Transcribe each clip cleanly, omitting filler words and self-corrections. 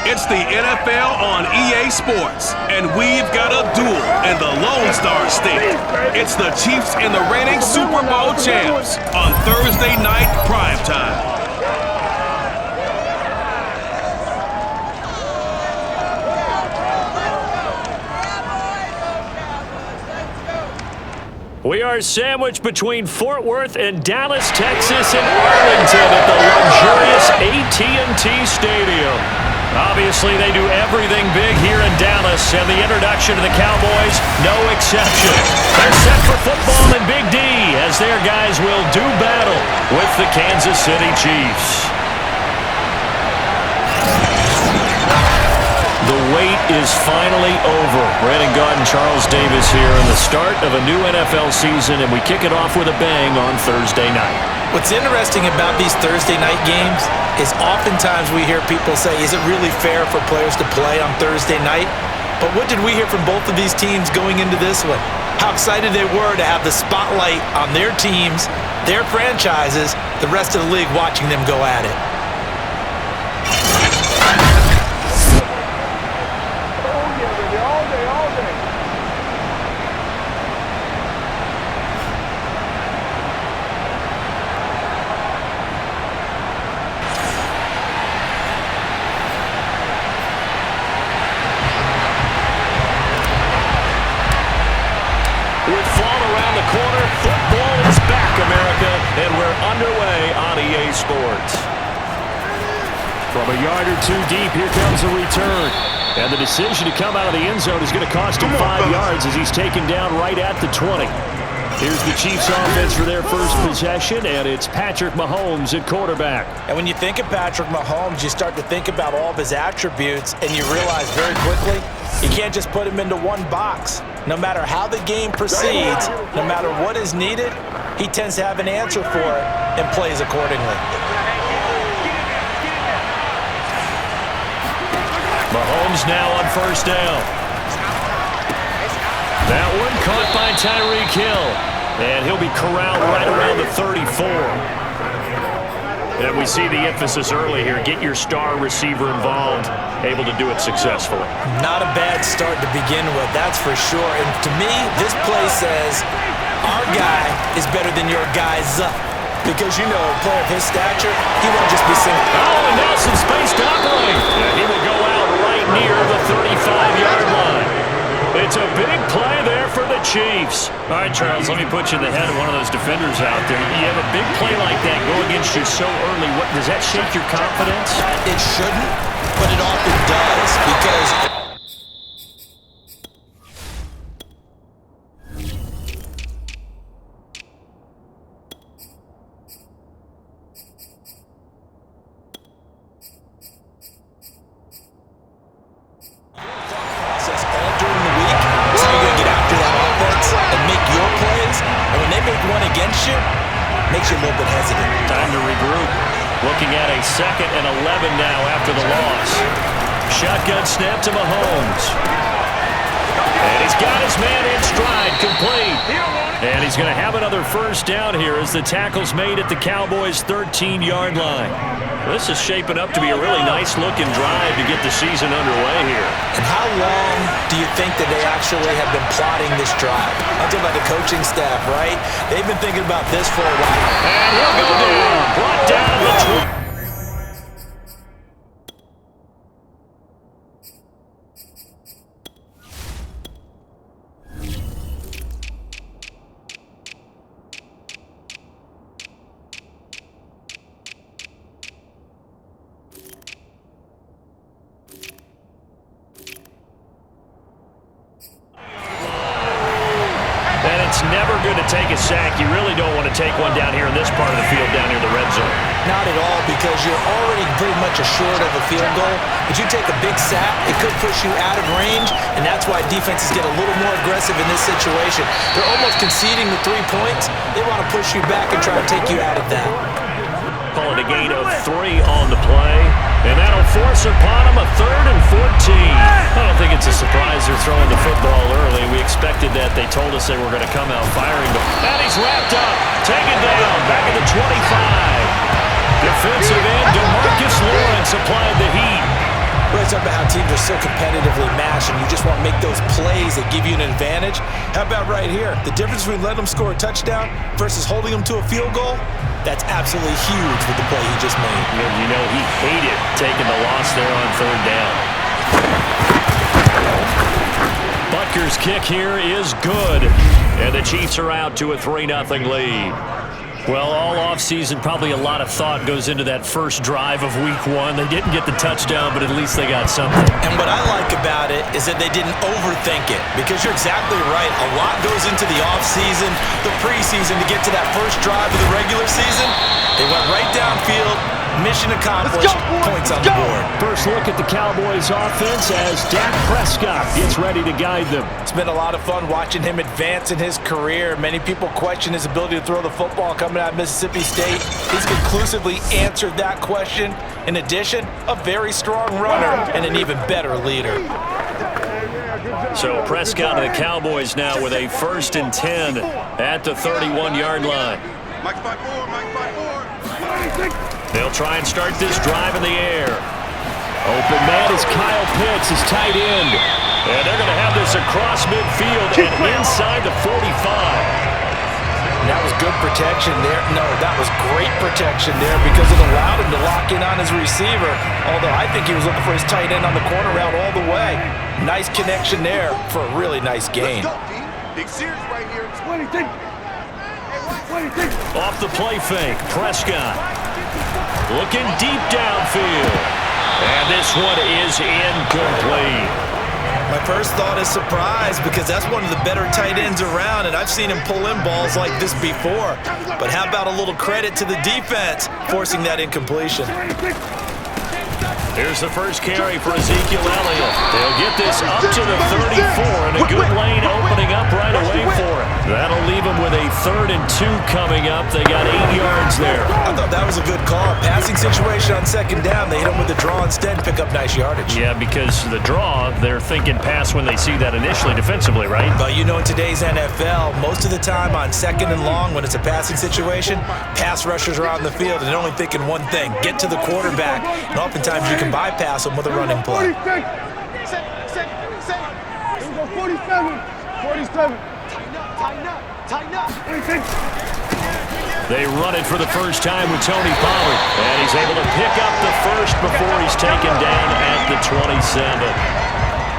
It's the NFL on EA Sports, and we've got a duel in the Lone Star State. It's the Chiefs and the reigning Super Bowl champs on Thursday night primetime. We are sandwiched between Fort Worth and Dallas, Texas, and Arlington at the luxurious AT&T Stadium. Obviously, they do everything big here in Dallas, and the introduction to the Cowboys, no exception. They're set for football in Big D as their guys will do battle with the Kansas City Chiefs. The wait is finally over. Brandon Gaudin, Charles Davis here in the start of a new NFL season, and we kick it off with a bang on Thursday night. What's interesting about these Thursday night games is oftentimes we hear people say, is it really fair for players to play on Thursday night? But what did we hear from both of these teams going into this one? How excited they were to have the spotlight on their teams, their franchises, the rest of the league watching them go at it. Sports. From a yard or two deep, here comes a return. And the decision to come out of the end zone is going to cost him 5 yards as he's taken down right at the 20. Here's the Chiefs offense for their first possession, and it's Patrick Mahomes at quarterback. And when you think of Patrick Mahomes, you start to think about all of his attributes, and you realize very quickly, you can't just put him into one box. No matter how the game proceeds, no matter what is needed, he tends to have an answer for it and plays accordingly. Mahomes now on first down. That one caught by Tyreek Hill. And he'll be corralled right around the 34. And we see the emphasis early here. Get your star receiver involved, able to do it successfully. Not a bad start to begin with, that's for sure. And to me, this play says, our guy is better than your guy's up. Because, you know, a player of his stature, he won't just be single. Oh, and now some space to operate. And he will go out right near the 35-yard line. It's a big play there for the Chiefs. All right, Charles, let me put you in the head of one of those defenders out there. You have a big play like that go against you so early. What, does that shake your confidence? It shouldn't, but it often does because makes you a little bit hesitant. Time to regroup. Looking at a 2nd and 11 now after the loss. Shotgun snap to Mahomes. And he's got his man in stride, complete. And he's going to have another first down here as the tackle's made at the Cowboys' 13-yard line. This is shaping up to be a really nice-looking drive to get the season underway here. And how long do you think that they actually have been plotting this drive? I'm talking about the coaching staff, right? They've been thinking about this for a while. And he'll go down. Brought down the 20. Never good to take a sack. You really don't want to take one down here in this part of the field, down near the red zone. Not at all, because you're already pretty much assured of a field goal. But you take a big sack, it could push you out of range, and that's why defenses get a little more aggressive in this situation. They're almost conceding the 3 points. They want to push you back and try to take you out of that. Call it a gain of 3 on the play. And that'll force upon them a 3rd and 14. I don't think it's a surprise they're throwing the football early. We expected that. They told us they were going to come out firing. And he's wrapped up, taken down, back at the 25. Defensive end, DeMarcus Lawrence applied the heat. We always talk about how teams are so competitively matched and you just want to make those plays that give you an advantage. How about right here? The difference between letting them score a touchdown versus holding them to a field goal, that's absolutely huge with the play he just made. You know, he hated taking the loss there on third down. Butker's kick here is good, and the Chiefs are out to a 3-0 lead. Well, all offseason, probably a lot of thought goes into that first drive of Week 1. They didn't get the touchdown, but at least they got something. And what I like about it is that they didn't overthink it, because you're exactly right. A lot goes into the offseason, the preseason to get to that first drive of the regular season. They went right downfield. Mission accomplished. Points on the board. First look at the Cowboys offense as Dak Prescott gets ready to guide them. It's been a lot of fun watching him advance in his career. Many people question his ability to throw the football coming out of Mississippi State. He's conclusively answered that question. In addition, a very strong runner and an even better leader. So Prescott and the Cowboys now with a 1st and 10 at the 31-yard line. Mike 5-4, Mike 5-4. They'll try and start this drive in the air. Open man is Kyle Pitts, his tight end. And they're going to have this across midfield and inside the 45. That was good protection there. No, that was great protection there because it allowed him to lock in on his receiver. Although I think he was looking for his tight end on the corner route all the way. Nice connection there for a really nice gain. Big Sears right here. Off the play fake, Prescott. Looking deep downfield. And this one is incomplete. My first thought is surprise because that's one of the better tight ends around, and I've seen him pull in balls like this before. But how about a little credit to the defense forcing that incompletion? Here's the first carry for Ezekiel Elliott. They'll get this up to the 34, and a good lane opening up right away for him. That'll leave him with a 3rd and 2 coming up. They got 8 yards there. I thought that was a good call. Passing situation on 2nd down. They hit him with the draw instead and pick up nice yardage. Yeah, because the draw, they're thinking pass when they see that initially defensively, right? But you know, in today's NFL, most of the time on 2nd and long, when it's a passing situation, pass rushers are out in the field and they're only thinking one thing, get to the quarterback. And oftentimes you can bypass them with a running play. 47. 47. Tighten up. They run it for the first time with Tony Pollard. And he's able to pick up the first before he's taken down at the 27.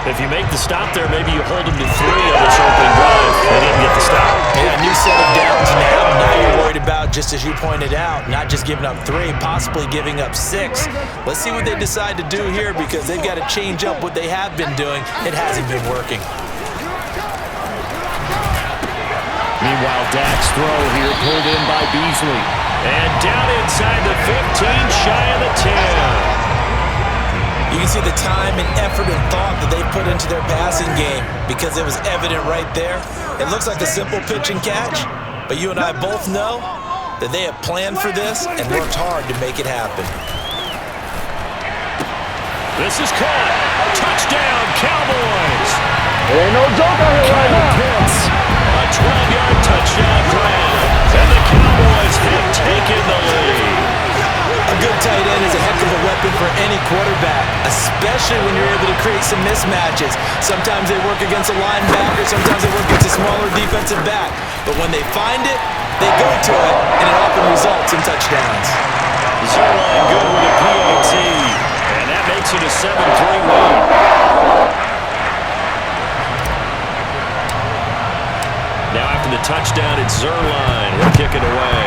If you make the stop there, maybe you hold him to 3 on this opening drive. They didn't get the stop. Yeah, new set of downs now. Now you're worried about, just as you pointed out, not just giving up 3, possibly giving up 6. Let's see what they decide to do here because they've got to change up what they have been doing. It hasn't been working. Meanwhile, Dak's throw here pulled in by Beasley. And down inside the 15, shy of the 10. You can see the time and effort and thought that they put into their passing game because it was evident right there. It looks like a simple pitch and catch, but you and I both know that they have planned for this and worked hard to make it happen. This is caught. Touchdown, Cowboys. There ain't no joke out here right now. Pitts, a 12-yard touchdown grab. And the Cowboys have taken the lead. A good tight end is a heck of a weapon for any quarterback, especially when you're able to create some mismatches. Sometimes they work against a linebacker, sometimes they work against a smaller defensive back. But when they find it, they go to it, and it often results in touchdowns. Zerline good with a PAT, and that makes it a 7-3 lead. Now after the touchdown, it's Zerline. He'll kick it away.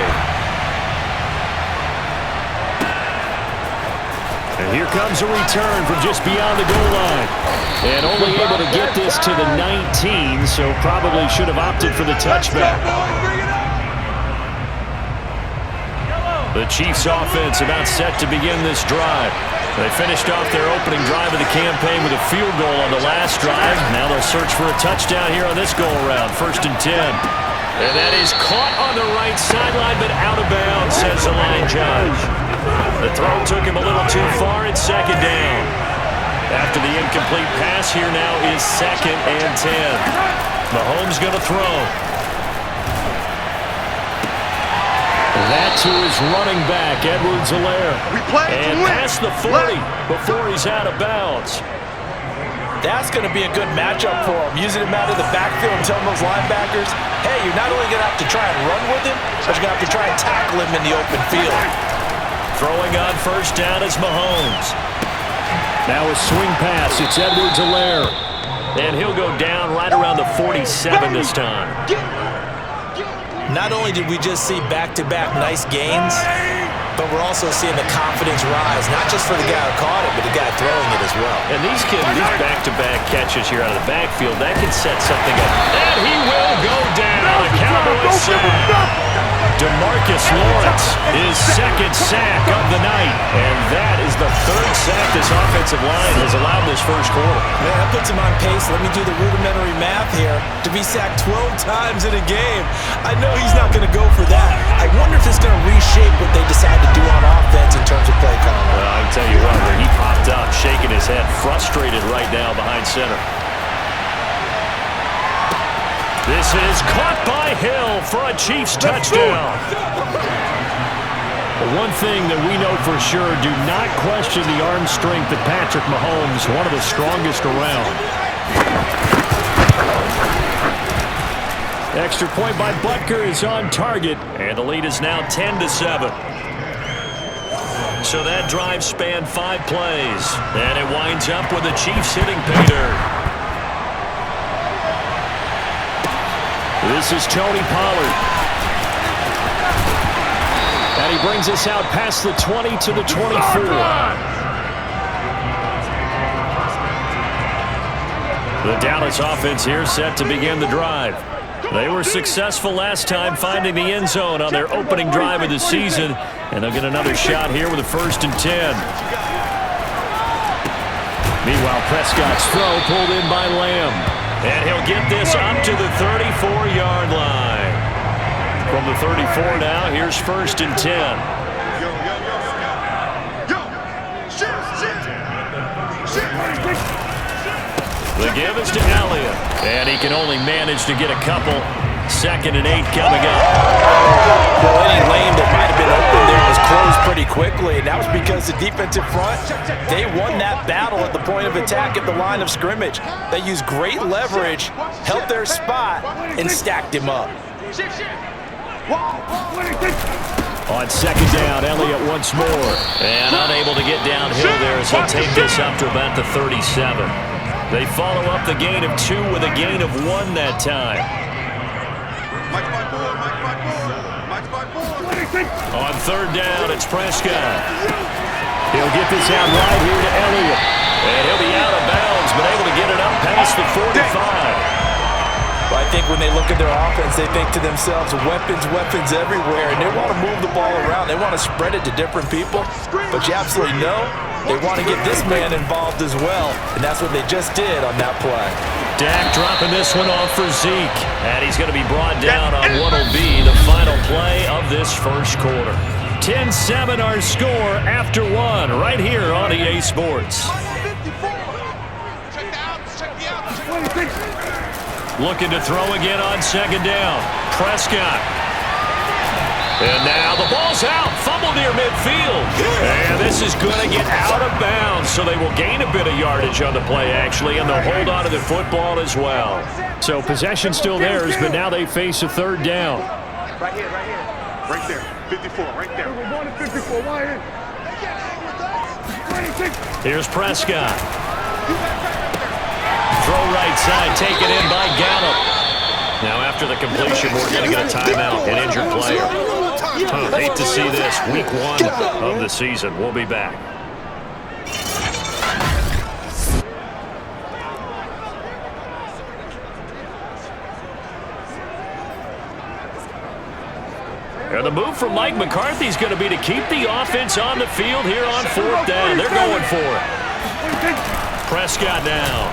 And here comes a return from just beyond the goal line. And only able to get this to the 19, so probably should have opted for the touchback. The Chiefs offense about set to begin this drive. They finished off their opening drive of the campaign with a field goal on the last drive. Now they'll search for a touchdown here on this go-around, 1st and 10. And that is caught on the right sideline, but out of bounds, says the line judge. The throw took him a little too far. It's 2nd down. After the incomplete pass, here now is 2nd and 10. Mahomes going to throw. That to his running back, Edwards-Helaire. And past the 40 before he's out of bounds. That's going to be a good matchup for him. Using him out of the backfield and telling those linebackers, hey, you're not only going to have to try and run with him, but you're going to have to try and tackle him in the open field. Throwing on first down is Mahomes. Now a swing pass. It's Edwards-Helaire. And he'll go down right around the 47 this time. Not only did we just see back-to-back nice gains, but we're also seeing the confidence rise, not just for the guy who caught it, but the guy throwing it as well. And these back-to-back catches here out of the backfield, that can set something up. And he will go down. A Cowboys sack. DeMarcus Lawrence, his second sack of the night. And that is the third sack this offensive line has allowed this first quarter. Man, that puts him on pace. Let me do the rudimentary math here. To be sacked 12 times in a game, I know he's not going to go for that. I wonder if it's going to reshape what they decide to do on offense in terms of play calling. Well, I can tell you what, he popped up, shaking his head, frustrated right now behind center. This is caught by Hill for a Chiefs touchdown. One thing that we know for sure, do not question the arm strength of Patrick Mahomes, one of the strongest around. Extra point by Butker is on target, and the lead is now 10-7. So that drive spanned 5 plays, and it winds up with the Chiefs hitting pay dirt. This is Tony Pollard. And he brings us out past the 20 to the 24. The Dallas offense here set to begin the drive. They were successful last time finding the end zone on their opening drive of the season, and they'll get another shot here with a 1st and 10. Meanwhile, Prescott's throw pulled in by Lamb. And he'll get this up to the 34-yard line. From the 34 now, here's 1st and 10. The give is to Elliott. And he can only manage to get a couple. 2nd and 8 coming up. Well, any lane that might have been open there was closed pretty quickly, and that was because the defensive front, they won that battle at the point of attack at the line of scrimmage. They used great leverage, held their spot, and stacked him up. On 2nd down, Elliott once more. And unable to get downhill there as he'll take this up to about the 37. They follow up the gain of 2 with a gain of 1 that time. On 3rd down, it's Prescott. He'll get this out right here to Elliott. And he'll be out of bounds, but able to get it up past the 45. Well, I think when they look at their offense, they think to themselves, weapons, weapons everywhere, and they want to move the ball around. They want to spread it to different people, but you absolutely know they want to get this man involved as well, and that's what they just did on that play. Dak dropping this one off for Zeke, and he's going to be brought down on what will be the final play of this first quarter. 10-7 our score after 1 right here on EA Sports. Looking to throw again on 2nd down. Prescott. And now the ball's out. Fumble near midfield. And this is going to get out of bounds, so they will gain a bit of yardage on the play, actually, and they'll hold on to the football as well. So possession still theirs, but now they face a 3rd down. Right here, right here. Right there. 54, right there. 54, Here's Prescott. Throw right side, taken in by Gallup. Now after the completion, we're going to get a timeout, an injured player. Hate to see this, week 1 of the season. We'll be back. And the move from Mike McCarthy is going to be to keep the offense on the field here on 4th down. They're going for it. Prescott now.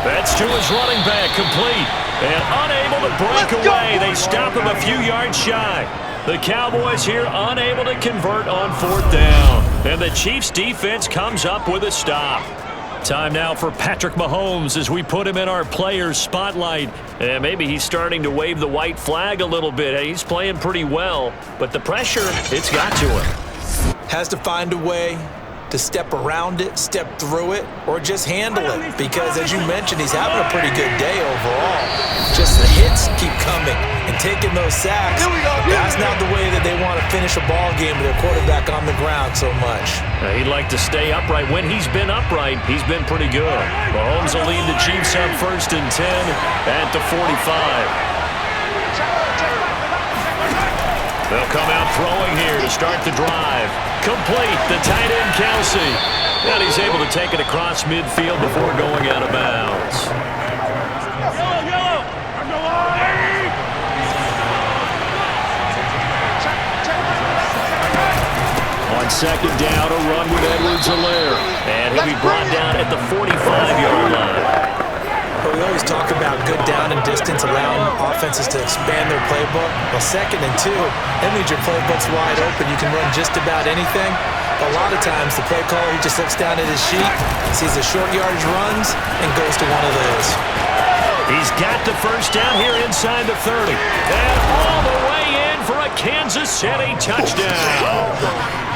That's to his running back, complete. And unable to break away. They stop him a few yards shy. The Cowboys here unable to convert on 4th down. And the Chiefs defense comes up with a stop. Time now for Patrick Mahomes as we put him in our players' spotlight. And maybe he's starting to wave the white flag a little bit. He's playing pretty well, but the pressure, it's got to him. Has to find a way to step around it, step through it, or just handle it. Because as you mentioned, he's having a pretty good day overall. Just the hits keep coming and taking those sacks. That's not the way that they want to finish a ball game with their quarterback on the ground so much. He'd like to stay upright. When he's been upright, he's been pretty good. Mahomes will lead the Chiefs up 1st and 10 at the 45. They'll come out throwing here to start the drive. Complete, the tight end, Kelsey. And he's able to take it across midfield before going out of bounds. On 2nd down, a run with Edwards-Helaire. And he'll be brought down at the 45-yard line. But we always talk about good down and distance, allowing offenses to expand their playbook. Well, 2nd and 2, that means your playbook's wide open. You can run just about anything. A lot of times, the play caller, he just looks down at his sheet, sees the short yardage runs, and goes to one of those. He's got the 1st down here inside the 30. And all the way in for a Kansas City touchdown.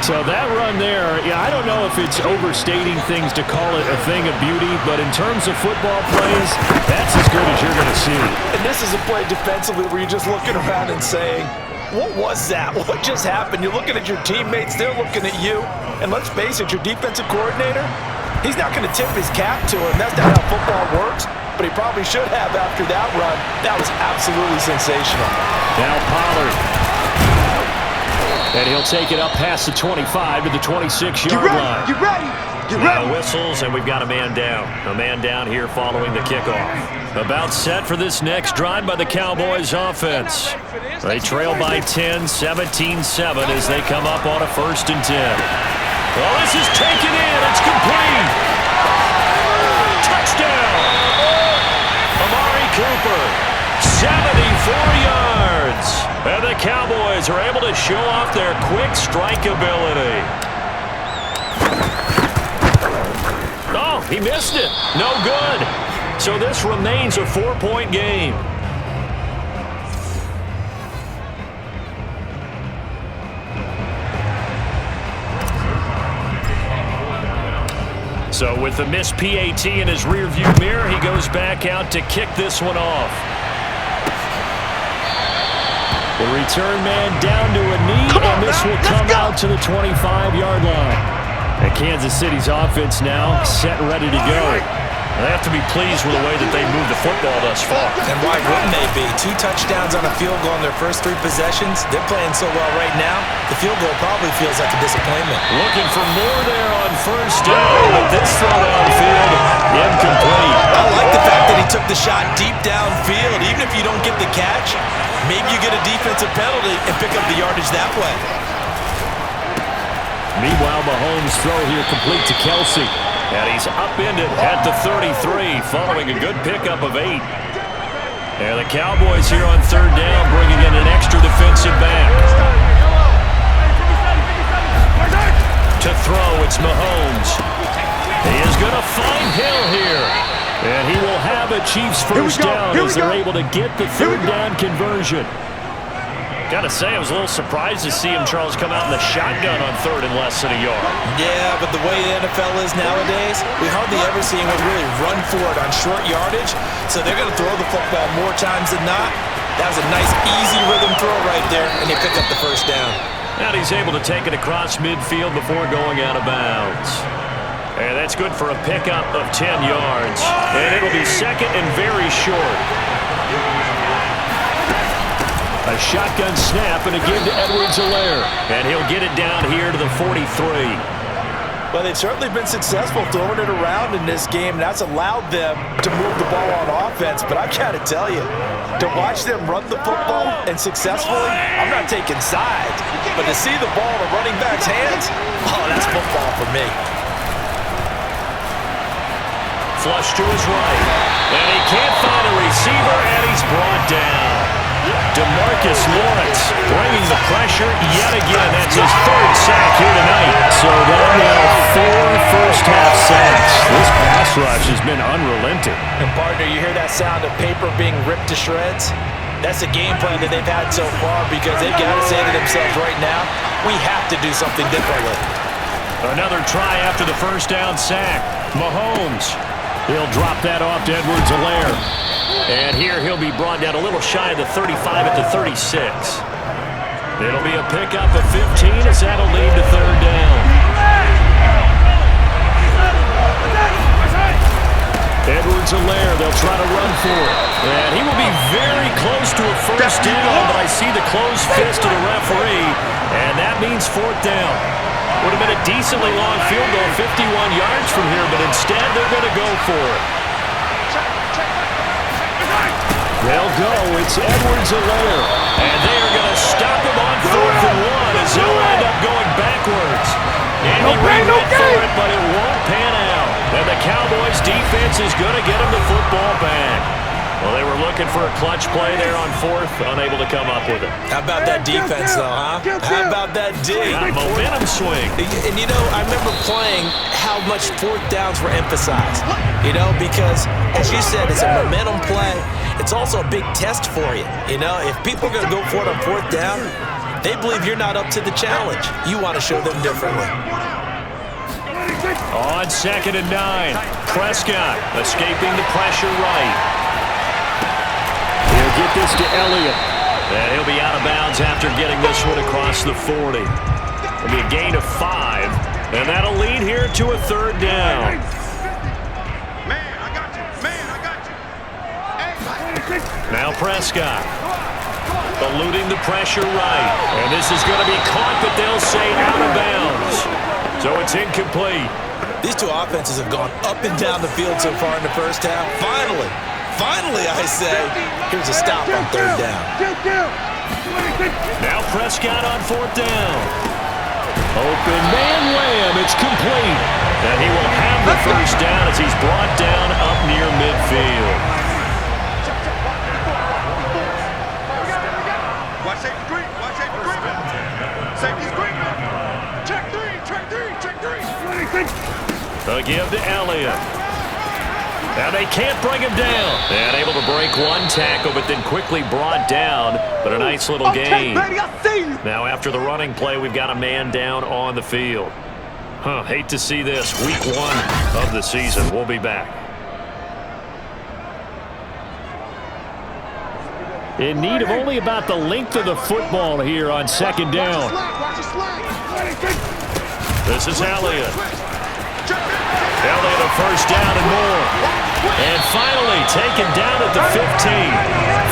So that run there, yeah, I don't know if it's overstating things to call it a thing of beauty, but in terms of football plays, that's as good as you're going to see. And this is a play defensively where you're just looking around and saying, what was that? What just happened? You're looking at your teammates, they're looking at you. And let's face it, your defensive coordinator, he's not going to tip his cap to him. That's not how football works, but he probably should have after that run. That was absolutely sensational. Now Pollard. And he'll take it up past the 25 to the 26-yard line. Get ready. Get Now ready. whistles, and we've got a man down. A man down here following the kickoff. About set for this next drive by the Cowboys offense. They trail by 10, 17-7 as they come up on a 1st and 10. Well, this is taken in. It's complete. Touchdown. Amari Cooper. 74 yards. And the Cowboys are able to show off their quick strike ability. Oh, he missed it. No good. So this remains a 4-point game. So with the missed PAT in his rearview mirror, he goes back out to kick this one off. The return man down to a knee, and this will come out to the 25-yard line. And Kansas City's offense now set and ready to go. They have to be pleased with the way that they moved the football thus far. And why wouldn't they be? 2 touchdowns on a field goal in their first 3 possessions. They're playing so well right now, the field goal probably feels like a disappointment. Looking for more there on 1st down, but this throw downfield, incomplete. I like the fact that he took the shot deep downfield. Even if you don't get the catch, maybe you get a defensive penalty and pick up the yardage that way. Meanwhile, Mahomes' throw here complete to Kelsey. And he's upended at the 33, following a good pickup of 8. And the Cowboys here on 3rd down, bringing in an extra defensive back. To throw, it's Mahomes. He is going to find Hill here. And he will have a Chiefs 1st down as they're able to get the 3rd down conversion. Gotta say, I was a little surprised to see him, Charles, come out in the shotgun on 3rd and less than a yard. Yeah, but the way the NFL is nowadays, we hardly ever see anyone really run for it on short yardage. So they're going to throw the football more times than not. That was a nice, easy rhythm throw right there, and they pick up the 1st down. And he's able to take it across midfield before going out of bounds. And that's good for a pickup of 10 yards. And it'll be 2nd and very short. A shotgun snap and a give to Edwards-Helaire. And he'll get it down here to the 43. Well, they've certainly been successful throwing it around in this game, and that's allowed them to move the ball on offense. But I've got to tell you, to watch them run the football and successfully, I'm not taking sides. But to see the ball in a running back's hands, oh, that's football for me. Flush to his right. And he can't find a receiver, and he's brought down. DeMarcus Lawrence bringing the pressure yet again. That's his 3rd sack here tonight. So that now 4 first-half sacks. This pass pass rush has been unrelenting. And partner, you hear that sound of paper being ripped to shreds? That's a game plan that they've had so far because they've got to say to themselves right now, we have to do something differently. Another try after the first down sack. Mahomes. He'll drop that off to Edwards-Helaire. And here he'll be brought down a little shy of the 35 at the 36. It'll be a pickup of 15 as that'll lead to third down. Edwards-Helaire, they'll try to run for it. And he will be very close to a first down, but I see the closed fist of the referee, and that means fourth down. Would have been a decently long field goal, 51 yards from here, but instead they're going to go for it. They'll go. It's Edwards-Helaire, and they are going to stop him on 4th and 1 as they'll end up going backwards. And he went for it, but it won't pan out. And the Cowboys defense is going to get him the football back. Well, they were looking for a clutch play there on 4th, unable to come up with it. How about that defense, though, huh? How about that D? Momentum swing. And, you know, I remember playing how much 4th downs were emphasized, you know, because, as you said, it's a momentum play. It's also a big test for you, you know. If people are going to go for it on 4th down, they believe you're not up to the challenge. You want to show them differently. On 2nd and 9, Prescott escaping the pressure right. He'll get this to Elliott. And he'll be out of bounds after getting this one across the 40. It'll be a gain of 5, and that'll lead here to a third down. Man, I got you. Man, I got you. Now Prescott eluding the pressure right. And this is going to be caught, but they'll say out of bounds. So it's incomplete. These two offenses have gone up and down the field so far in the first half. Finally, I say, here's a stop on third down. Now Prescott on 4th down. Open man Lamb, it's complete. And he will have the first down as he's brought down up near midfield. Watch safety green. Watch safety green. Safety's green. Check three. They'll give to Elliott. Now they can't bring him down. And able to break one tackle, but then quickly brought down. But a nice little gain. Now after the running play, we've got a man down on the field. Hate to see this. Week 1 of the season. We'll be back. In need of only about the length of the football here on 2nd down. This is Elliott. Elliott a first down and more. And finally taken down at the 15.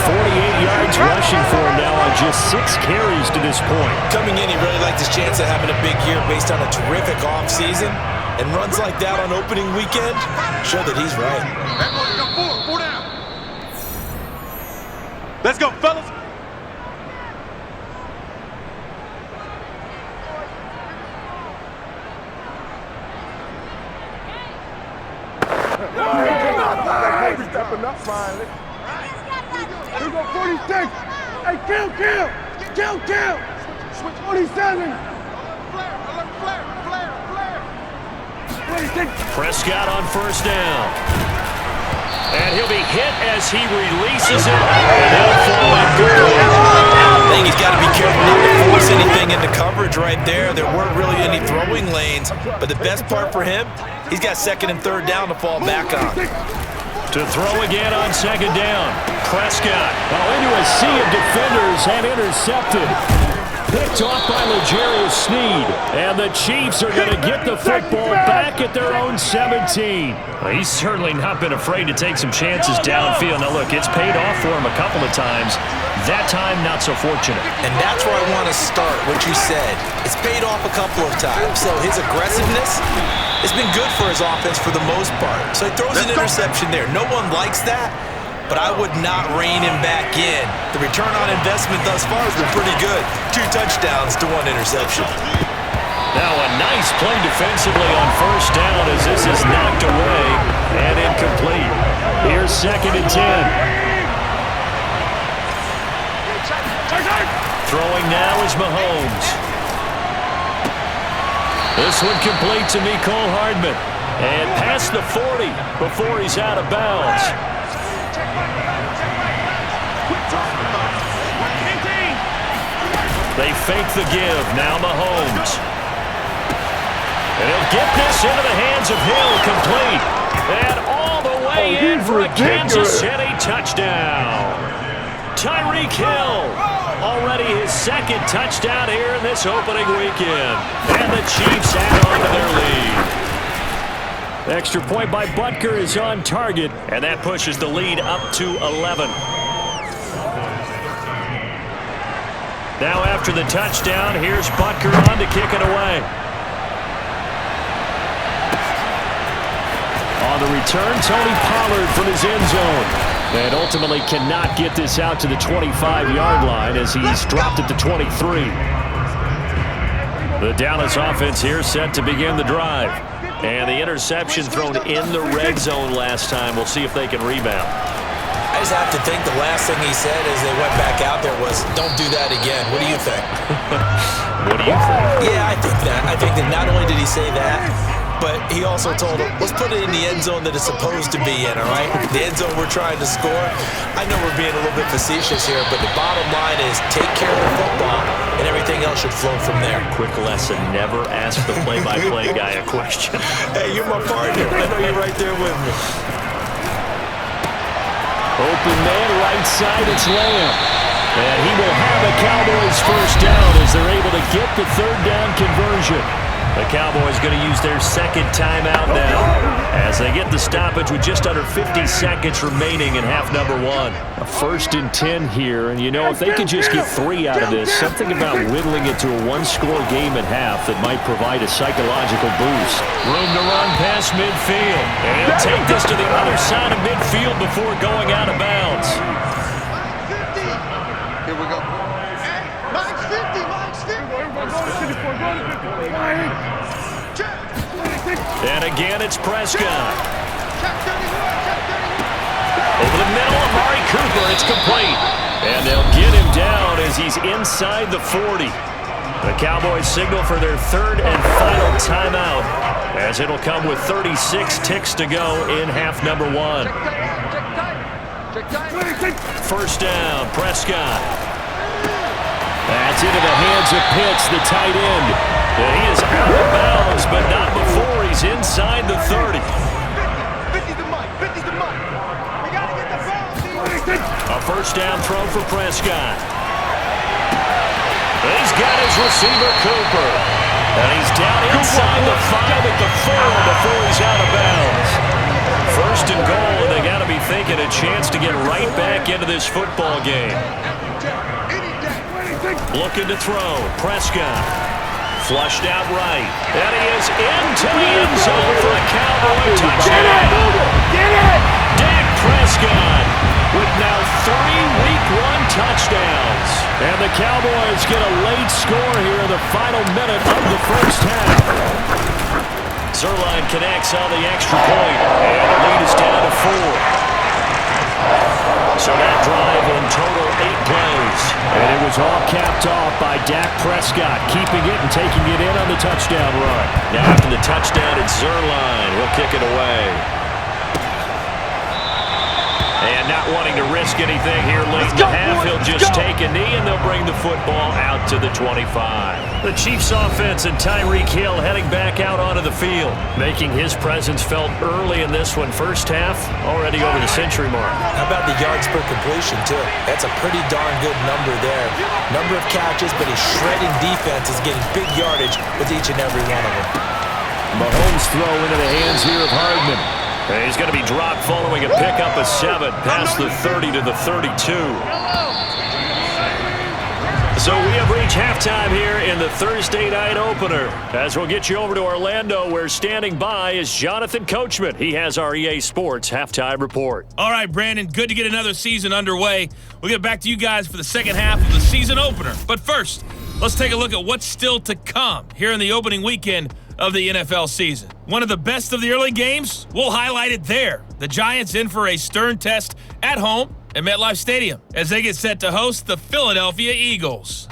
48 yards rushing for him now on just 6 carries to this point. Coming in, he really liked his chance of having a big year based on a terrific offseason. And runs like that on opening weekend show that he's right. Four down. Let's go, fellas. Stepping up finally. Here we go, 46. Hey, kill. 47. Prescott on first down. And he'll be hit as he releases it. And he'll fall in good. I think he's got to be careful not to force anything into coverage right there. There weren't really any throwing lanes. But the best part for him, he's got 2nd and 3rd down to fall back on. To throw again on 2nd down. Prescott. Into a sea of defenders and intercepted. Picked off by L'Jarius Sneed. And the Chiefs are going to get the football back at their own 17. Well, he's certainly not been afraid to take some chances downfield. Now, look, it's paid off for him a couple of times. That time, not so fortunate. And that's where I want to start, what you said. It's paid off a couple of times. So his aggressiveness has been good for his offense for the most part. So he throws an interception there. No one likes that. But I would not rein him back in. The return on investment thus far has been pretty good. 2 touchdowns to 1 interception. Now a nice play defensively on first down as this is knocked away and incomplete. Here's 2nd and 10. Throwing now is Mahomes. This one complete to Mecole Hardman. And past the 40 before he's out of bounds. They fake the give. Now Mahomes. And he'll get this into the hands of Hill, complete. And all the way in for a Kansas City touchdown. Tyreek Hill, already his second touchdown here in this opening weekend. And the Chiefs add on to their lead. Extra point by Butker is on target, and that pushes the lead up to 11. Now after the touchdown, here's Butker on to kick it away. On the return, Tony Pollard from his end zone. And ultimately cannot get this out to the 25-yard line as he's dropped at the 23. The Dallas offense here set to begin the drive. And the interception thrown in the red zone last time. We'll see if they can rebound. I just have to think the last thing he said as they went back out there was, don't do that again. What do you think? What do you think? Yeah, I think that. I think that not only did he say that, but he also told him, let's put it in the end zone that it's supposed to be in, all right? The end zone we're trying to score. I know we're being a little bit facetious here, but the bottom line is take care of the football, and everything else should flow from there. Quick lesson, never ask the play-by-play guy a question. Hey, you're my partner. I know you're right there with me. Open man, right side, it's Lamb. And he will have a Cowboys first down as they're able to get the third down conversion. The Cowboys going to use their second timeout now as they get the stoppage with just under 50 seconds remaining in half number one. A 1st and 10 here, and you know, if they could just get 3 out of this, something about whittling it to a one-score game at half that might provide a psychological boost. Room to run past midfield, and he'll take this to the other side of midfield before going out of bounds. Here we go. Mine's 50, mine's 50. And again, it's Prescott. Over the middle, Amari Cooper, it's complete. And they'll get him down as he's inside the 40. The Cowboys signal for their third and final timeout as it'll come with 36 ticks to go in half number one. First down, Prescott. That's into the hands of Pitts, the tight end. And he is out of bounds, but not before he's inside the 30. 50's the mic, 50's the mic. We got to get the ball. A first down throw for Prescott. He's got his receiver, Cooper. And he's down inside the 5 at the 4 before he's out of bounds. First and goal, and they got to be thinking a chance to get right back into this football game. Looking to throw, Prescott. Flushed out right. And he is into the end zone for a Cowboy touchdown. Get it! Dak Prescott with now 3 Week 1 touchdowns. And the Cowboys get a late score here in the final minute of the first half. Zerline connects on the extra point, and the lead is down to 4. So that drive in total 8 plays. And it was all capped off by Dak Prescott, keeping it and taking it in on the touchdown run. Now after the touchdown, it's Zerline. He'll kick it away. And not wanting to risk anything here late in the half, he'll just take a knee and they'll bring the football out to the 25. The Chiefs offense and Tyreek Hill heading back out onto the field, making his presence felt early in this one. First half, already over the century mark. How about the yards per completion, too? That's a pretty darn good number there. Number of catches, but his shredding defense is getting big yardage with each and every one of them. Mahomes throw into the hands here of Hardman. And he's going to be dropped following a pickup of 7 past the 30 to the 32. So we have reached halftime here in the Thursday night opener. As we'll get you over to Orlando, where standing by is Jonathan Coachman. He has our EA Sports halftime report. All right, Brandon, good to get another season underway. We'll get back to you guys for the second half of the season opener. But first, let's take a look at what's still to come here in the opening weekend of the NFL season. One of the best of the early games, we'll highlight it there. The Giants in for a stern test at home at MetLife Stadium as they get set to host the Philadelphia Eagles.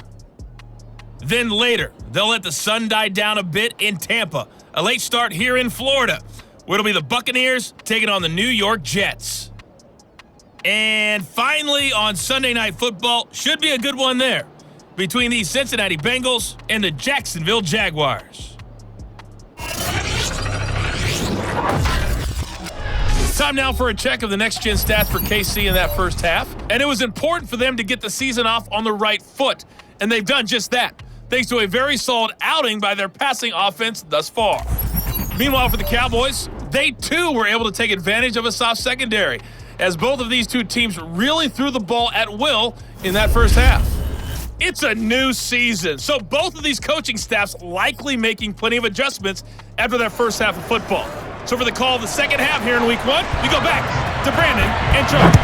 Then later, they'll let the sun die down a bit in Tampa. A late start here in Florida where it'll be the Buccaneers taking on the New York Jets. And finally, on Sunday Night Football, should be a good one there, between the Cincinnati Bengals and the Jacksonville Jaguars. It's time now for a check of the next-gen stats for KC in that first half. And it was important for them to get the season off on the right foot, and they've done just that, thanks to a very solid outing by their passing offense thus far. Meanwhile, for the Cowboys, they too were able to take advantage of a soft secondary, as both of these two teams really threw the ball at will in that first half. It's a new season, so both of these coaching staffs likely making plenty of adjustments after their first half of football. So for the call of the second half here in Week 1, we go back to Brandon and Charles.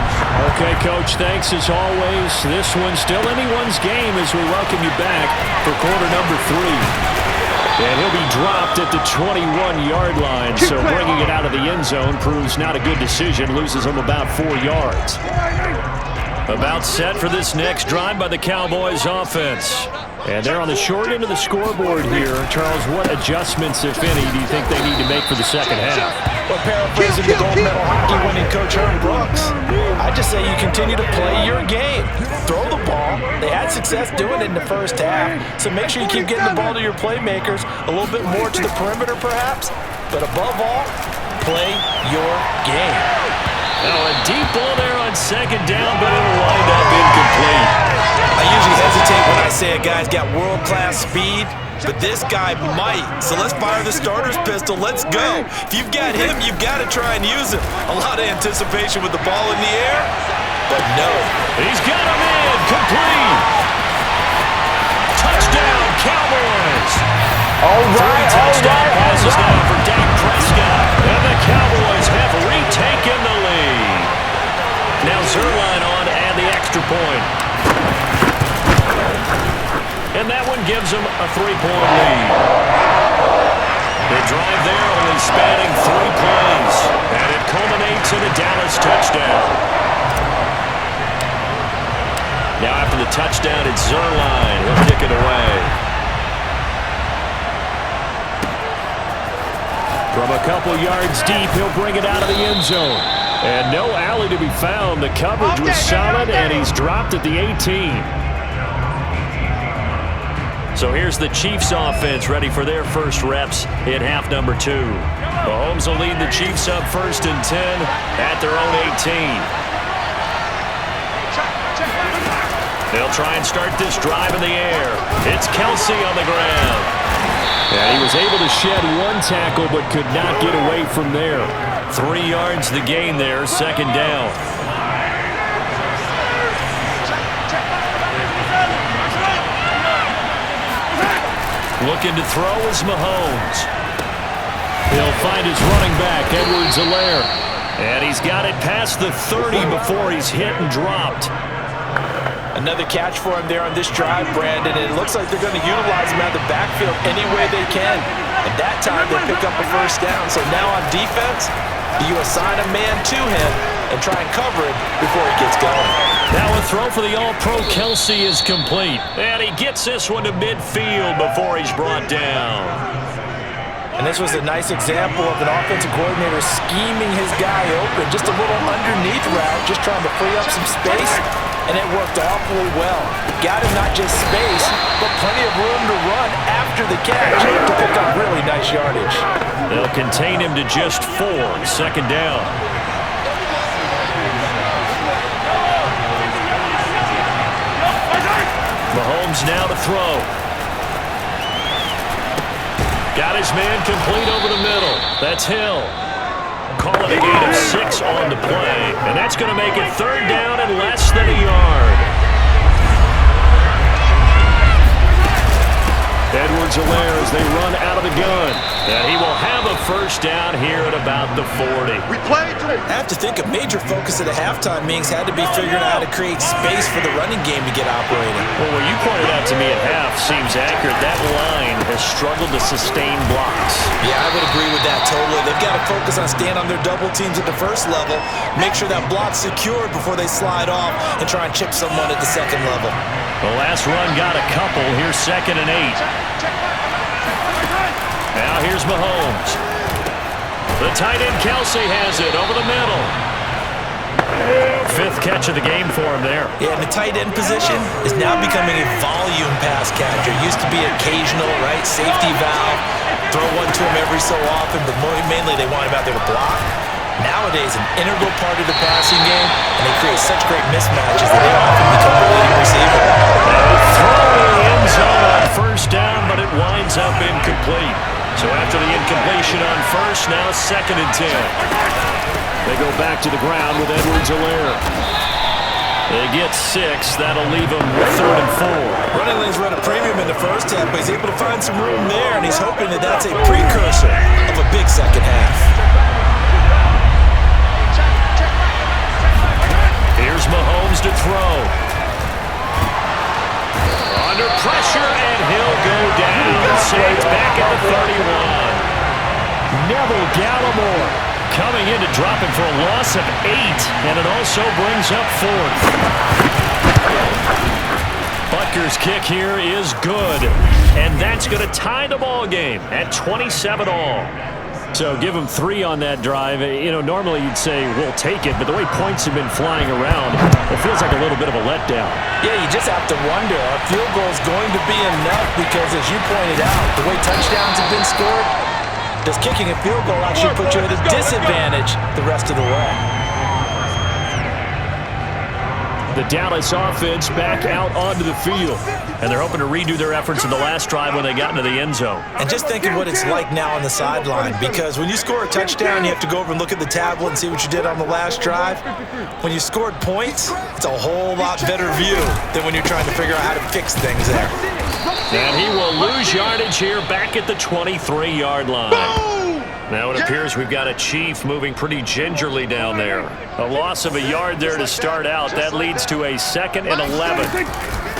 Okay, Coach, thanks as always. This one's still anyone's game as we welcome you back for quarter number 3. And he'll be dropped at the 21-yard line, so bringing it out of the end zone proves not a good decision, loses him about 4 yards. About set for this next drive by the Cowboys offense. And they're on the short end of the scoreboard here. Charles, what adjustments, if any, do you think they need to make for the second half? Well, paraphrasing the gold medal hockey winning coach Herm Brooks, I just say you continue to play your game. Throw the ball. They had success doing it in the first half, so make sure you keep getting the ball to your playmakers, a little bit more to the perimeter perhaps, but above all, play your game. Now a deep ball there on second down, but it'll wind up incomplete. I usually hesitate when I say a guy's got world-class speed, but this guy might. So let's fire the starter's pistol. Let's go. If you've got him, you've got to try and use him. A lot of anticipation with the ball in the air, but no. He's got him in. Complete. Touchdown, Cowboys. All right, touchdown passes now for Dak Prescott. And the Cowboys have retaken the lead. Now Zerline on to add the extra point. And that one gives them a 3-point lead. The drive there only spanning 3 plays. And it culminates in a Dallas touchdown. Now after the touchdown, it's Zerline. He'll kick it away. From a couple yards deep, he'll bring it out of the end zone. And no alley to be found. The coverage was solid, and he's dropped at the 18. So here's the Chiefs offense ready for their first reps in half number 2. Mahomes will lead the Chiefs up 1st and 10 at their own 18. They'll try and start this drive in the air. It's Kelsey on the ground. And he was able to shed 1 tackle but could not get away from there. 3 yards the gain there, 2nd down. Looking to throw is Mahomes. He'll find his running back, Edwards-Helaire. And he's got it past the 30 before he's hit and dropped. Another catch for him there on this drive, Brandon, and it looks like they're going to utilize him out of the backfield any way they can. And that time, they pick up a 1st down. So now on defense, you assign a man to him and try and cover it before he gets going. Now a throw for the All-Pro Kelsey is complete. And he gets this one to midfield before he's brought down. And this was a nice example of an offensive coordinator scheming his guy open. Just a little underneath route, just trying to free up some space. And it worked awfully well. Got him not just space, but plenty of room to run after the catch to pick up really nice yardage. They'll contain him to just 4, 2nd down. Mahomes now to throw. Got his man complete over the middle. That's Hill. Call it a gain of 6 on the play. And that's going to make it 3rd down and less than a yard. Edwards-Helaire as they run out of the gun. And he will have a 1st down here at about the 40. I have to think a major focus of the halftime meetings had to be figuring out how to create space for the running game to get operating. Well, what you pointed out to me at half seems accurate. That line has struggled to sustain blocks. Yeah, I would agree with that totally. They've got to focus on staying on their double teams at the 1st level, make sure that block's secured before they slide off, and try and chip someone at the 2nd level. The last run got a couple. Here's 2nd and 8. Now here's Mahomes. The tight end Kelsey has it over the middle. Fifth catch of the game for him there. Yeah, and the tight end position is now becoming a volume pass catcher. Used to be occasional, right? Safety valve. Throw one to him every so often, but mainly they want him out there to block. Nowadays, an integral part of the passing game, and they create such great mismatches that they often become a leading receiver. Throw in the end zone on first down, but it winds up incomplete. So after the incompletion on first, now 2nd and 10. They go back to the ground with Edwards-Helaire. They get 6. That'll leave them with 3rd and 4. Running lanes run a premium in the first half, but he's able to find some room there, and he's hoping that that's a precursor of a big second half. Here's Mahomes to throw. Under pressure, and he'll go down. So it's back at the 31. Neville Gallimore coming in to drop him for a loss of 8, and it also brings up 4th. Butker's kick here is good, and that's going to tie the ball game at 27 all. So give him 3 on that drive. You know, normally you'd say, we'll take it, but the way points have been flying around, it feels like a little bit of a letdown. Yeah, you just have to wonder, are field goals going to be enough? Because as you pointed out, the way touchdowns have been scored, does kicking a field goal actually put you at a disadvantage the rest of the way? The Dallas offense back out onto the field, and they're hoping to redo their efforts in the last drive when they got into the end zone. And just think of what it's like now on the sideline, because when you score a touchdown, you have to go over and look at the tablet and see what you did on the last drive. When you scored points, it's a whole lot better view than when you're trying to figure out how to fix things there. And he will lose yardage here back at the 23-yard line. Now it appears we've got a Chief moving pretty gingerly down there. A loss of a yard there to start out. That leads to a 2nd and 11.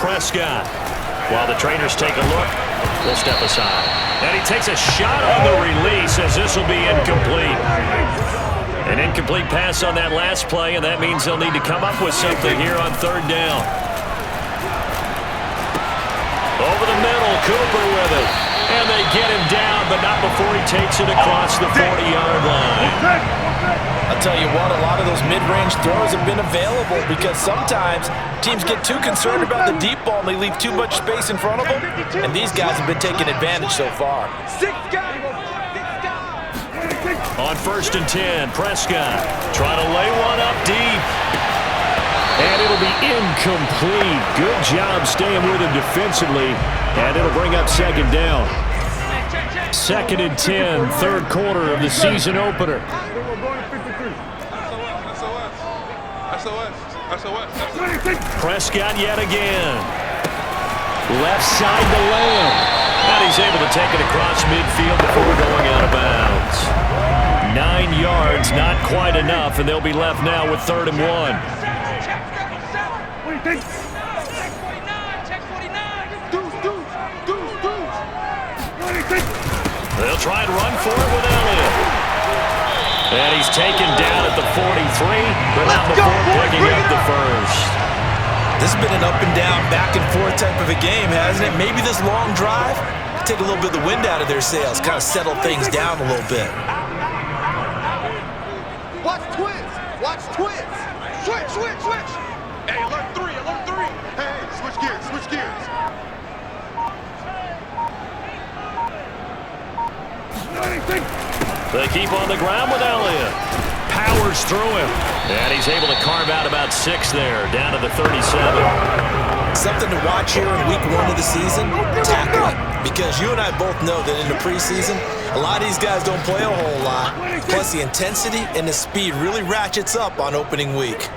Prescott. While the trainers take a look, they'll step aside. And he takes a shot on the release as this will be incomplete. An incomplete pass on that last play, and that means they'll need to come up with something here on 3rd down. Over the middle, Cooper with it. And they get him down, but not before he takes it across the 40-yard line. I'll tell you what, a lot of those mid-range throws have been available because sometimes teams get too concerned about the deep ball and they leave too much space in front of them, and these guys have been taking advantage so far. On 1st and 10, Prescott trying to lay one up deep. And it'll be incomplete. Good job staying with him defensively. And it'll bring up 2nd down. 2nd and 10, 3rd quarter of the season opener. Prescott yet again. Left side to Lamb. And he's able to take it across midfield before going out of bounds. 9 yards, not quite enough, and they'll be left now with 3rd and 1. They'll try and run for it with Elliott. And he's taken down at the 43, but not before picking up the 1st. This has been an up and down, back and forth type of a game, hasn't it? Maybe this long drive take a little bit of the wind out of their sails, kind of settle things down a little bit. Watch twins. Watch twins. Switch, switch, switch. Hey, alert 3, alert 3. Hey, switch gears, switch gears. They keep on the ground with Elliott. Powers through him. And he's able to carve out about 6 there, down to the 37. Something to watch here in week 1 of the season, tackling. Because you and I both know that in the preseason, a lot of these guys don't play a whole lot. Plus the intensity and the speed really ratchets up on opening week.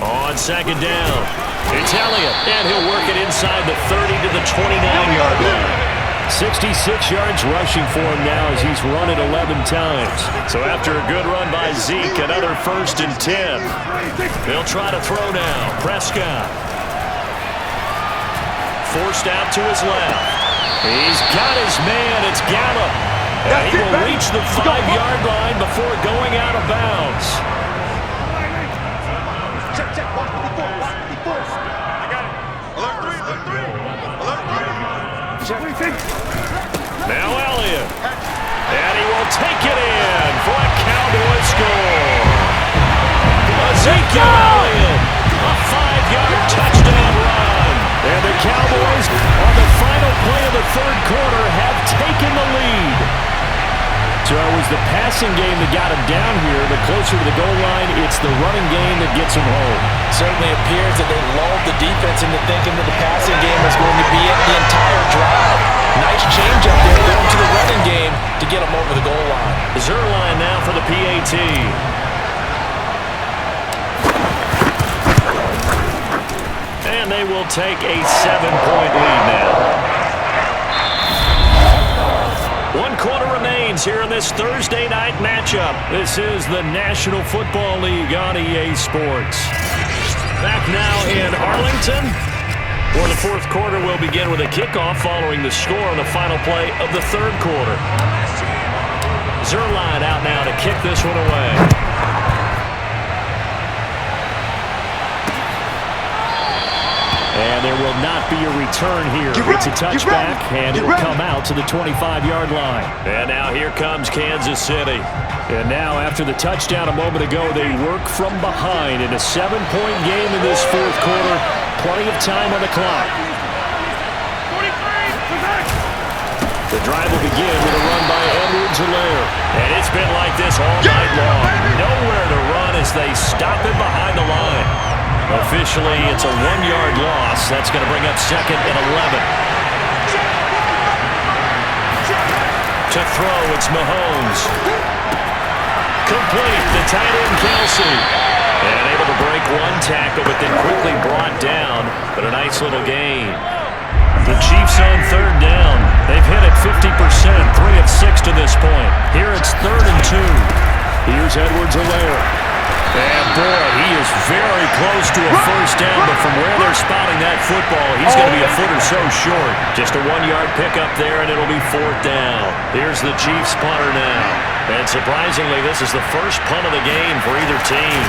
On 2nd down, it's Elliott, and he'll work it inside the 30 to the 29-yard line. 66 yards rushing for him now as he's run it 11 times. So after a good run by Zeke, another 1st and 10. They'll try to throw now. Prescott. Forced out to his left. He's got his man. It's Gallup. And he will reach the 5-yard line before going out of bounds. Check, check. Watch the 54. Watch the 54. I got it. Alert 3, alert 3. Alert 3. Check. third quarter have taken the lead. So it was the passing game that got him down here, but closer to the goal line, it's the running game that gets him home. Certainly appears that they lulled the defense into thinking that the passing game was going to be it the entire drive. Nice change up there going to the running game to get them over the goal line. Zerline now for the PAT. And they will take a 7-point lead now. 1 quarter remains here in this Thursday night matchup. This is the National Football League on EA Sports. Back now in Arlington, where the fourth quarter will begin with a kickoff following the score on the final play of the third quarter. Zerline out now to kick this one away. And there will not be a return here. It's a touchback, and it will come out to the 25-yard line. And now here comes Kansas City. And now after the touchdown a moment ago, they work from behind in a 7-point game in this fourth quarter. Plenty of time on the clock. The drive will begin with a run by Edwards-Helaire. And it's been like this all night long. Nowhere to run as they stop it behind the line. Officially, it's a 1-yard loss. That's going to bring up 2nd and 11. To throw, it's Mahomes. Complete, the tight end Kelsey. And able to break one tackle, but then quickly brought down. But a nice little gain. The Chiefs on third down. They've hit it 50%, 3 of 6 to this point. Here it's 3rd and 2. Here's Edwards-Helaire. And boy, he is very close to a first down, but from where they're spotting that football, he's going to be a foot or so short. Just a 1-yard pickup there, and it'll be 4th down. Here's the Chiefs punter now. And surprisingly, this is the first punt of the game for either team.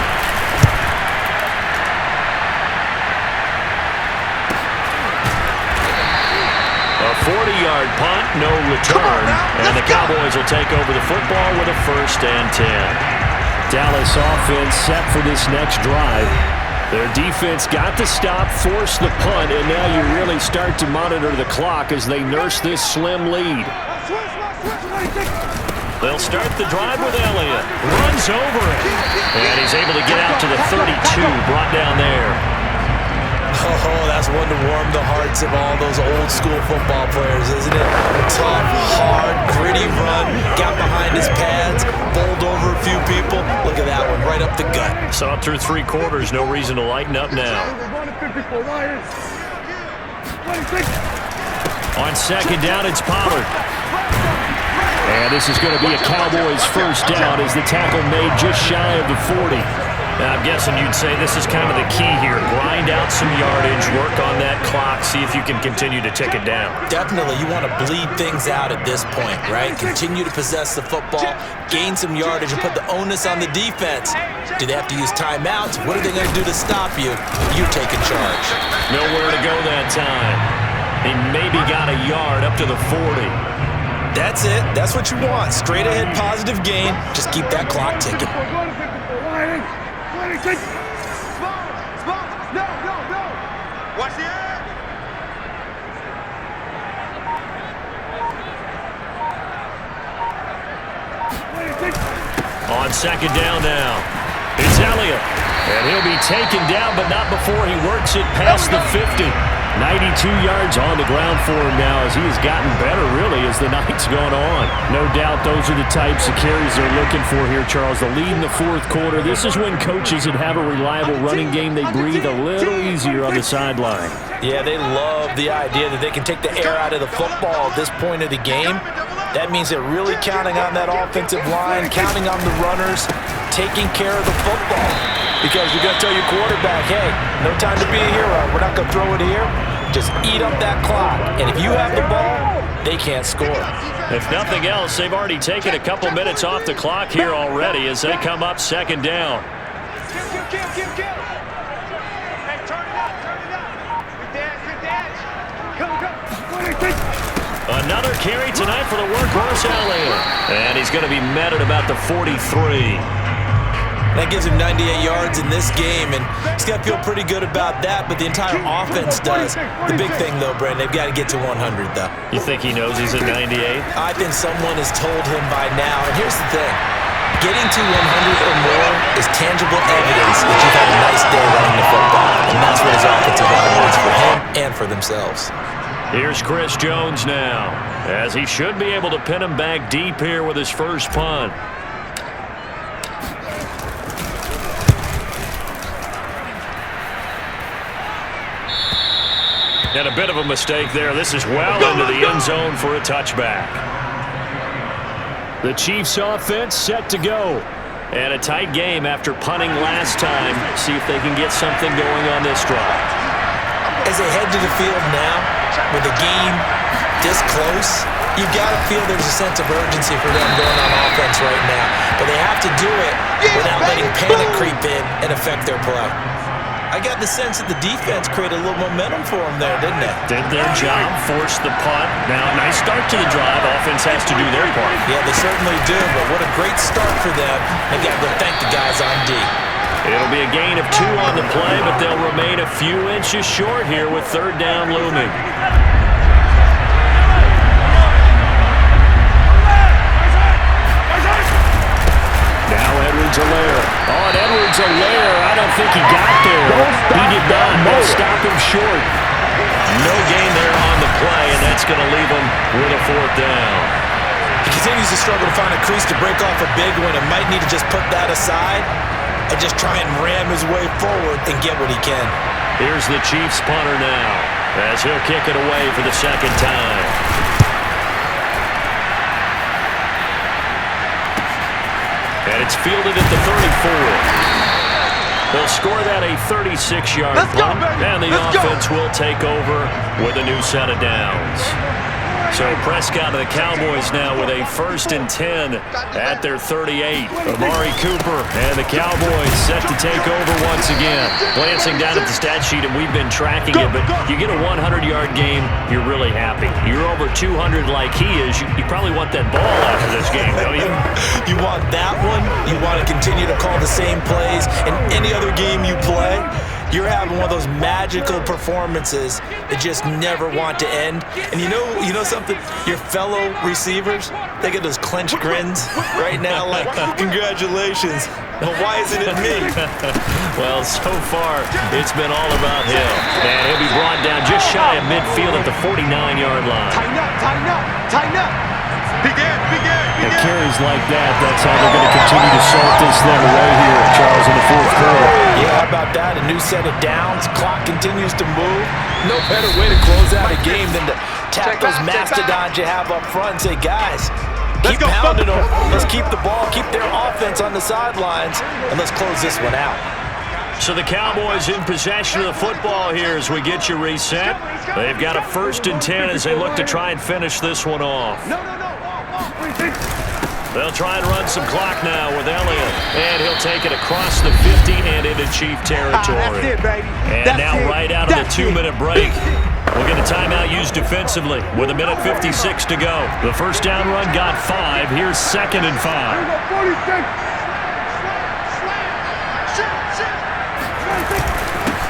A 40-yard punt, no return. And the Cowboys will take over the football with a 1st and 10. Dallas offense set for this next drive. Their defense got the stop, forced the punt, and now you really start to monitor the clock as they nurse this slim lead. They'll start the drive with Elliott. Runs over it. And he's able to get out to the 32, brought down there. Oh, that's one to warm the hearts of all those old school football players, isn't it? Tough, hard, gritty run, got behind his pads, bowled over a few people. Look at that one, right up the gut. Saw it through 3 quarters, no reason to lighten up now. On 2nd down, it's Pollard. And this is going to be a Cowboys first down as the tackle made just shy of the 40. Now, I'm guessing you'd say this is kind of the key here. Grind out some yardage, work on that clock, see if you can continue to tick it down. Definitely. You want to bleed things out at this point, right? Continue to possess the football, gain some yardage, and put the onus on the defense. Do they have to use timeouts? What are they going to do to stop you? You taking charge. Nowhere to go that time. He maybe got a yard up to the 40. That's it. That's what you want. Straight ahead positive gain. Just keep that clock ticking. Watch the air. On 2nd down now, it's Elliott. And he'll be taken down, but not before he works it past the 50. 92 yards on the ground for him now as he has gotten better, really, as the night's gone on. No doubt those are the types of carries they're looking for here, Charles. The lead in the fourth quarter. This is when coaches that have a reliable running game, they breathe a little easier on the sideline. Yeah, they love the idea that they can take the air out of the football at this point of the game. That means they're really counting on that offensive line, counting on the runners, taking care of the football. Because you're going to tell your quarterback, hey, no time to be a hero. We're not going to throw it here. Just eat up that clock. And if you have the ball, they can't score. If nothing else, they've already taken a couple minutes off the clock here already as they come up 2nd down. Kill. Hey, turn it up. Good dash. Come. Another carry tonight for the workhorse Elliott. And he's going to be met at about the 43. That gives him 98 yards in this game, and he's got to feel pretty good about that, but the entire offense does. The big thing, though, Brandon, they've got to get to 100, though. You think he knows he's at 98? I think someone has told him by now, and here's the thing. Getting to 100 or more is tangible evidence that you've had a nice day running the football, and that's what his offensive line wants for him and for themselves. Here's Chris Jones now, as he should be able to pin him back deep here with his first punt. And a bit of a mistake there. This is well into the end zone for a touchback. The Chiefs offense set to go. And a tight game after punting last time. See if they can get something going on this drive. As they head to the field now, with the game this close, you've got to feel there's a sense of urgency for them going on offense right now. But they have to do it without letting panic creep in and affect their play. I got the sense that the defense created a little momentum for them there, didn't they? Did their job, forced the punt. Now, nice start to the drive. Offense has to do their part. Yeah, they certainly do, but what a great start for them. They've got to go thank the guys on D. It'll be a gain of 2 on the play, but they'll remain a few inches short here with third down looming. Now Edwards-Helaire. On Edwards-Helaire, I don't think he got there. He did not. They'll stop him short. No gain there on the play, and that's going to leave him with a fourth down. He continues to struggle to find a crease to break off a big one and might need to just put that aside and just try and ram his way forward and get what he can. Here's the Chiefs punter now, as he'll kick it away for the second time. And it's fielded at the 34. They'll score that a 36-yard punt, and the offense will take over with a new set of downs. So Prescott of the Cowboys now with a 1st and 10 at their 38. Amari Cooper and the Cowboys set to take over once again. Glancing down at the stat sheet, and we've been tracking it, but you get a 100-yard game, you're really happy. You're over 200 like he is, you probably want that ball after this game, don't you? You want that one. You want to continue to call the same plays in any other game you play. You're having one of those magical performances that just never want to end. And you know something? Your fellow receivers, they get those clenched grins right now like, congratulations. But why isn't it me? Well, so far, it's been all about him. And he'll be brought down just shy of midfield at the 49-yard line. Tighten up, tighten up, tighten up. And carries like that, that's how they're going to continue to salt this thing away here, Charles, in the fourth quarter. Yeah, how about that? A new set of downs. Clock continues to move. No better way to close out a game than to tap those mastodons you have up front and say, guys, keep pounding them. Let's keep the ball, keep their offense on the sidelines, and let's close this one out. So the Cowboys in possession of the football here as we get you reset. They've got a 1st and 10 as they look to try and finish this one off. They'll try and run some clock now with Elliott, and he'll take it across the 50 and into Chief territory. That's it, baby. And now right out of the 2-minute break, we'll get a timeout used defensively with 1:56 to go. The first down run got 5. Here's 2nd and 5.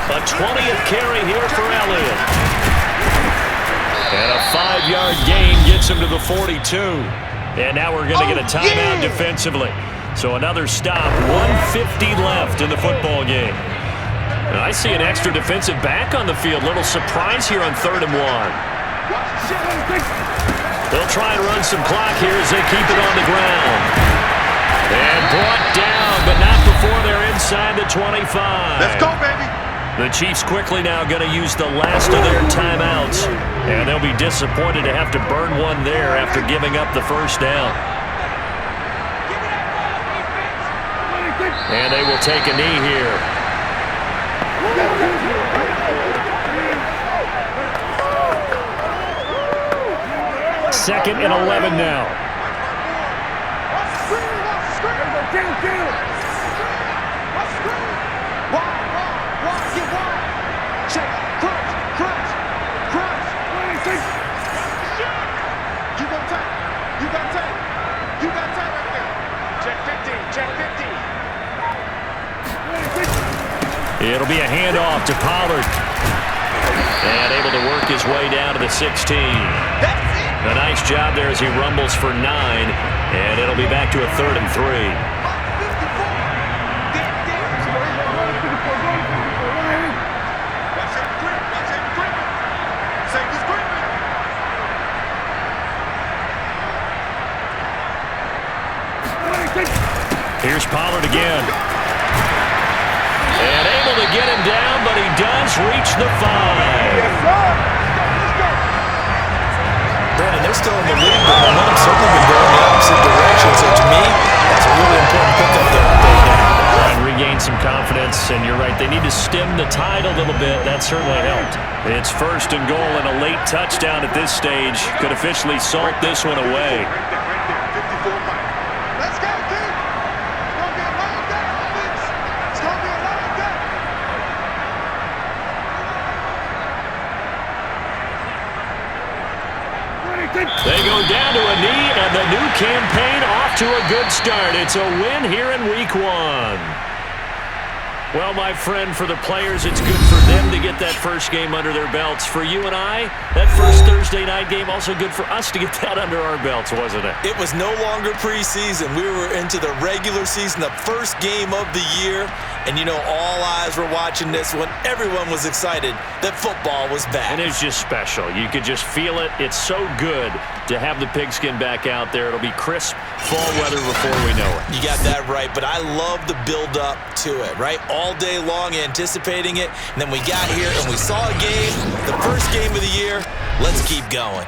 A 20th carry here for Elliott. And a 5-yard gain gets him to the 42. And now we're going to get a timeout defensively. So another stop, 1:50 left in the football game. And I see an extra defensive back on the field. Little surprise here on 3rd and 1. They'll try and run some clock here as they keep it on the ground. And brought down, but not before they're inside the 25. Let's go, baby. The Chiefs quickly now going to use the last of their timeouts, and they'll be disappointed to have to burn one there after giving up the first down. And they will take a knee here. Second and 11 now. It'll be a handoff to Pollard. And able to work his way down to the 16. A nice job there as he rumbles for 9. And it'll be back to a 3rd and 3. Here's Pollard again. And able to get him down, but he does reach the 5. Brandon, they're still in the lead, but momentum's certainly been going the opposite direction. So to me, that's a really important pickup there on 3rd down. And regain some confidence, and you're right, they need to stem the tide a little bit. That certainly helped. It's 1st and goal, and a late touchdown at this stage could officially salt this one away. Let's go, kid. It's gonna be a long day, offense. It's gonna be a long day. They go down to a knee, and the new campaign off to a good start. It's a win here in Week 1. Well, my friend, for the players, it's good for them to get that first game under their belts. For you and I, that first Thursday night game, also good for us to get that under our belts, wasn't it? It was no longer preseason. We were into the regular season, the first game of the year. And, you know, all eyes were watching this when everyone was excited that football was back. And it was just special. You could just feel it. It's so good to have the pigskin back out there. It'll be crisp fall weather before we know it. You got that right, but I love the build-up to it, right? All day long anticipating it, and then we got here and we saw a game, the first game of the year. Let's keep going.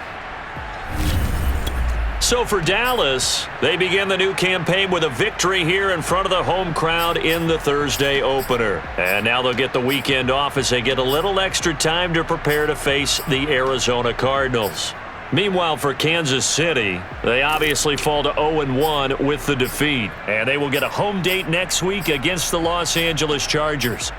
So for Dallas, they begin the new campaign with a victory here in front of the home crowd in the Thursday opener. And now they'll get the weekend off as they get a little extra time to prepare to face the Arizona Cardinals. Meanwhile, for Kansas City, they obviously fall to 0-1 with the defeat. And they will get a home date next week against the Los Angeles Chargers.